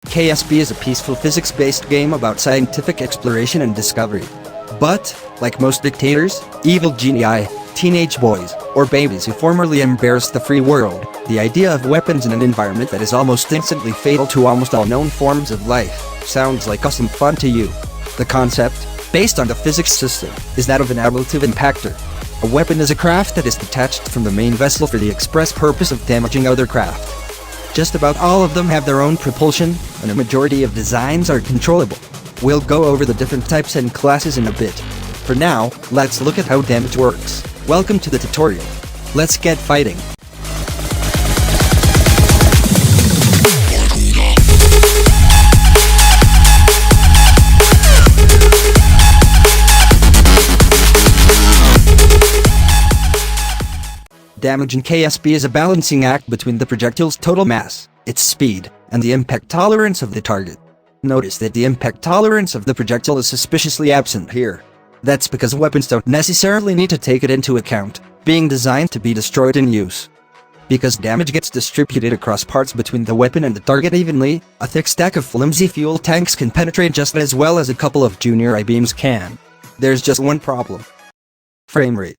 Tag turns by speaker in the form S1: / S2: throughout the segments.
S1: KSB is a peaceful physics-based game about scientific exploration and discovery. But, like most dictators, evil genii, teenage boys, or babies who formerly embarrassed the free world, the idea of weapons in an environment that is almost instantly fatal to almost all known forms of life sounds like awesome fun to you. The concept, based on the physics system, is that of an ablative impactor. A weapon is a craft that is detached from the main vessel for the express purpose of damaging other craft. Just about all of them have their own propulsion, and a majority of designs are controllable. We'll go over the different types and classes in a bit. For now, let's look at how damage works. Welcome to the tutorial. Let's get fighting. Damage in KSB is a balancing act between the projectile's total mass, its speed, and the impact tolerance of the target. Notice that the impact tolerance of the projectile is suspiciously absent here. That's because weapons don't necessarily need to take it into account, being designed to be destroyed in use. Because damage gets distributed across parts between the weapon and the target evenly, a thick stack of flimsy fuel tanks can penetrate just as well as a couple of junior I-beams can. There's just one problem. Frame rate.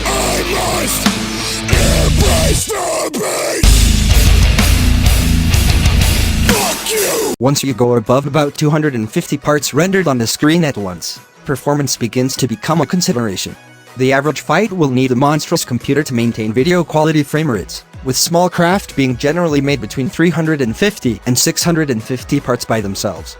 S1: Once you go above about 250 parts rendered on the screen at once, performance begins to become a consideration. The average fight will need a monstrous computer to maintain video quality frame rates, with small craft being generally made between 350 and 650 parts by themselves.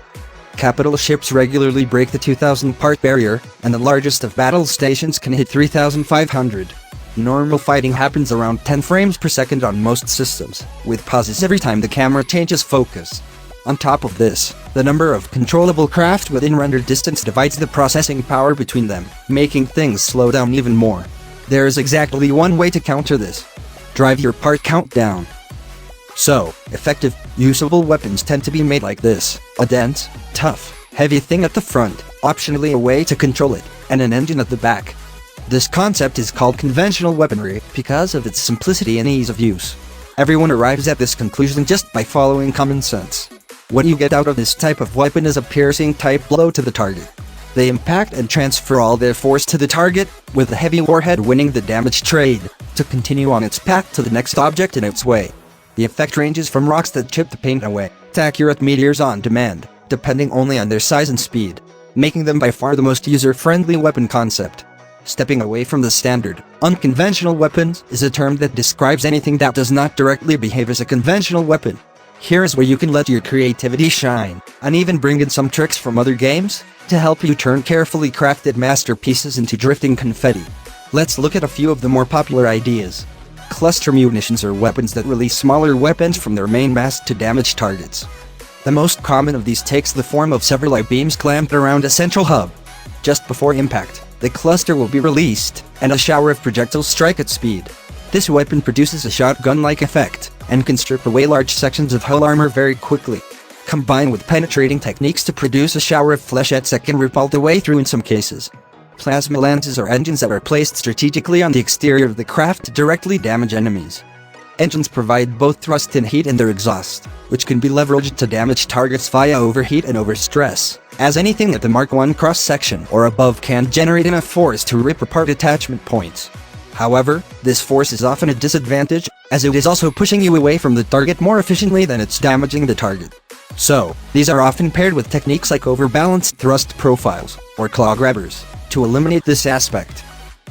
S1: Capital ships regularly break the 2,000 part barrier, and the largest of battle stations can hit 3,500. Normal fighting happens around 10 frames per second on most systems, with pauses every time the camera changes focus. On top of this, the number of controllable craft within rendered distance divides the processing power between them, making things slow down even more. There is exactly one way to counter this. Drive your part count down. So, effective, usable weapons tend to be made like this: a dense, tough, heavy thing at the front, optionally a way to control it, and an engine at the back. This concept is called conventional weaponry because of its simplicity and ease of use. Everyone arrives at this conclusion just by following common sense. What you get out of this type of weapon is a piercing type blow to the target. They impact and transfer all their force to the target, with the heavy warhead winning the damage trade, to continue on its path to the next object in its way. The effect ranges from rocks that chip the paint away, to accurate meteors on demand, depending only on their size and speed, making them by far the most user-friendly weapon concept. Stepping away from the standard, unconventional weapons is a term that describes anything that does not directly behave as a conventional weapon. Here's where you can let your creativity shine, and even bring in some tricks from other games to help you turn carefully crafted masterpieces into drifting confetti. Let's look at a few of the more popular ideas. Cluster munitions are weapons that release smaller weapons from their main mass to damage targets. The most common of these takes the form of several I-beams clamped around a central hub. Just before impact, the cluster will be released, and a shower of projectiles strike at speed. This weapon produces a shotgun-like effect, and can strip away large sections of hull armor very quickly. Combined with penetrating techniques to produce a shower of flechettes that can rip all the way through in some cases. Plasma lances are engines that are placed strategically on the exterior of the craft to directly damage enemies. Engines provide both thrust and heat in their exhaust, which can be leveraged to damage targets via overheat and overstress, as anything at the Mark I cross-section or above can generate enough force to rip apart attachment points. However, this force is often a disadvantage, as it is also pushing you away from the target more efficiently than it's damaging the target. So, these are often paired with techniques like overbalanced thrust profiles, or claw grabbers, to eliminate this aspect.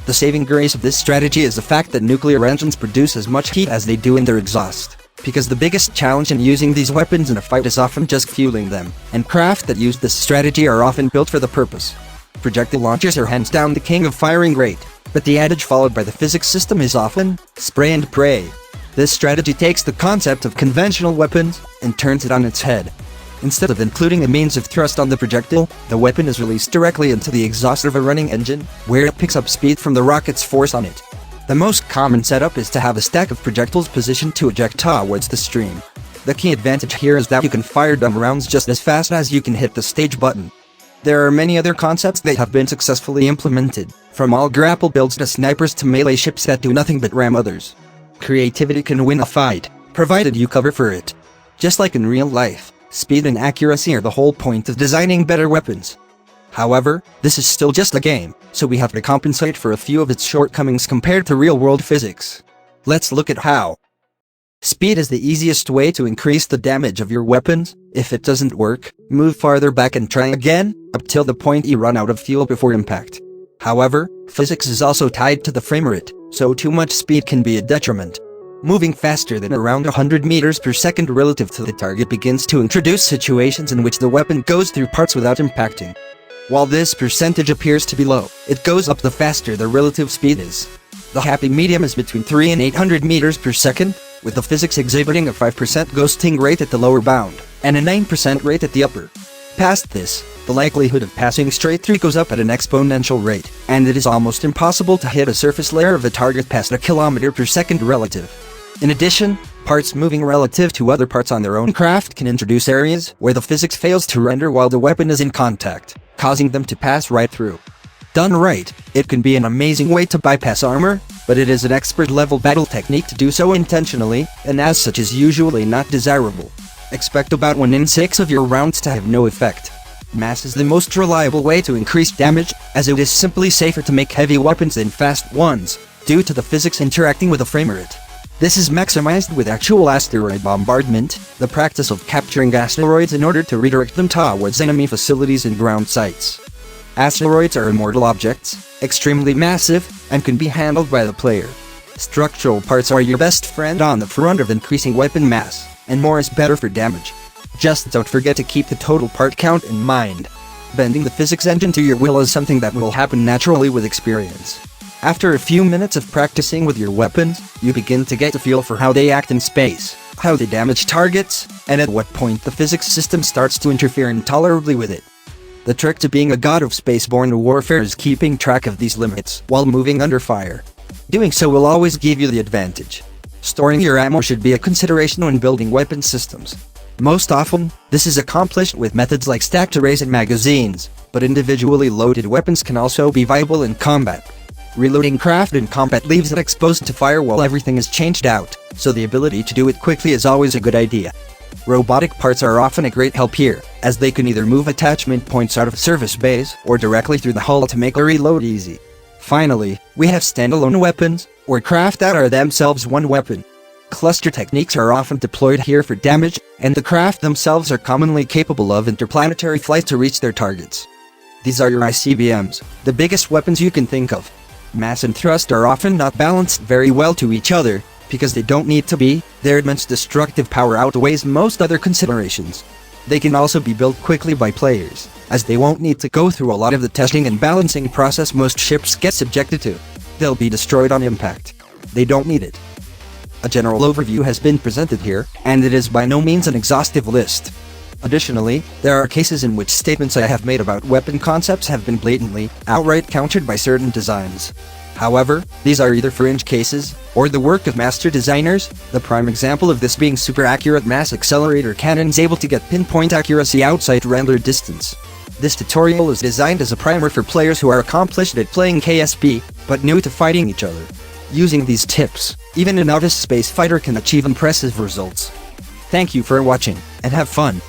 S1: The saving grace of this strategy is the fact that nuclear engines produce as much heat as they do in their exhaust, because the biggest challenge in using these weapons in a fight is often just fueling them, and craft that use this strategy are often built for the purpose. Projectile launchers are hands down the king of firing rate, but the adage followed by the physics system is often spray and pray. This strategy takes the concept of conventional weapons and turns it on its head. Instead of including a means of thrust on the projectile, the weapon is released directly into the exhaust of a running engine, where it picks up speed from the rocket's force on it. The most common setup is to have a stack of projectiles positioned to eject towards the stream. The key advantage here is that you can fire dumb rounds just as fast as you can hit the stage button. There are many other concepts that have been successfully implemented, from all grapple builds to snipers to melee ships that do nothing but ram others. Creativity can win a fight, provided you cover for it. Just like in real life, Speed and accuracy are the whole point of designing better weapons. However, this is still just a game, so we have to compensate for a few of its shortcomings compared to real-world physics. Let's look at how. Speed is the easiest way to increase the damage of your weapons. If it doesn't work, move farther back and try again, up till the point you run out of fuel before impact. However, physics is also tied to the frame rate, so too much speed can be a detriment. Moving faster than around 100 meters per second relative to the target begins to introduce situations in which the weapon goes through parts without impacting. While this percentage appears to be low, it goes up the faster the relative speed is. The happy medium is between 3 and 800 meters per second, with the physics exhibiting a 5% ghosting rate at the lower bound, and a 9% rate at the upper. Past this, the likelihood of passing straight through goes up at an exponential rate, and it is almost impossible to hit a surface layer of a target past a kilometer per second relative. In addition, parts moving relative to other parts on their own craft can introduce areas where the physics fails to render while the weapon is in contact, causing them to pass right through. Done right, it can be an amazing way to bypass armor, but it is an expert-level battle technique to do so intentionally, and as such is usually not desirable. Expect about 1 in 6 of your rounds to have no effect. Mass is the most reliable way to increase damage, as it is simply safer to make heavy weapons than fast ones, due to the physics interacting with the frame rate. This is maximized with actual asteroid bombardment, the practice of capturing asteroids in order to redirect them towards enemy facilities and ground sites. Asteroids are immortal objects, extremely massive, and can be handled by the player. Structural parts are your best friend on the front of increasing weapon mass, and more is better for damage. Just don't forget to keep the total part count in mind. Bending the physics engine to your will is something that will happen naturally with experience. After a few minutes of practicing with your weapons, you begin to get a feel for how they act in space, how they damage targets, and at what point the physics system starts to interfere intolerably with it. The trick to being a god of spaceborne warfare is keeping track of these limits while moving under fire. Doing so will always give you the advantage. Storing your ammo should be a consideration when building weapon systems. Most often, this is accomplished with methods like stacked arrays and magazines, but individually loaded weapons can also be viable in combat. Reloading craft in combat leaves it exposed to fire while everything is changed out, so the ability to do it quickly is always a good idea. Robotic parts are often a great help here, as they can either move attachment points out of service bays or directly through the hull to make a reload easy. Finally, we have standalone weapons, or craft that are themselves one weapon. Cluster techniques are often deployed here for damage, and the craft themselves are commonly capable of interplanetary flight to reach their targets. These are your ICBMs, the biggest weapons you can think of. Mass and thrust are often not balanced very well to each other, because they don't need to be. Their immense destructive power outweighs most other considerations. They can also be built quickly by players, as they won't need to go through a lot of the testing and balancing process most ships get subjected to. They'll be destroyed on impact. They don't need it. A general overview has been presented here, and it is by no means an exhaustive list. Additionally, there are cases in which statements I have made about weapon concepts have been blatantly, outright countered by certain designs. However, these are either fringe cases, or the work of master designers, the prime example of this being super accurate mass accelerator cannons able to get pinpoint accuracy outside render distance. This tutorial is designed as a primer for players who are accomplished at playing KSP, but new to fighting each other. Using these tips, even a novice space fighter can achieve impressive results. Thank you for watching, and have fun!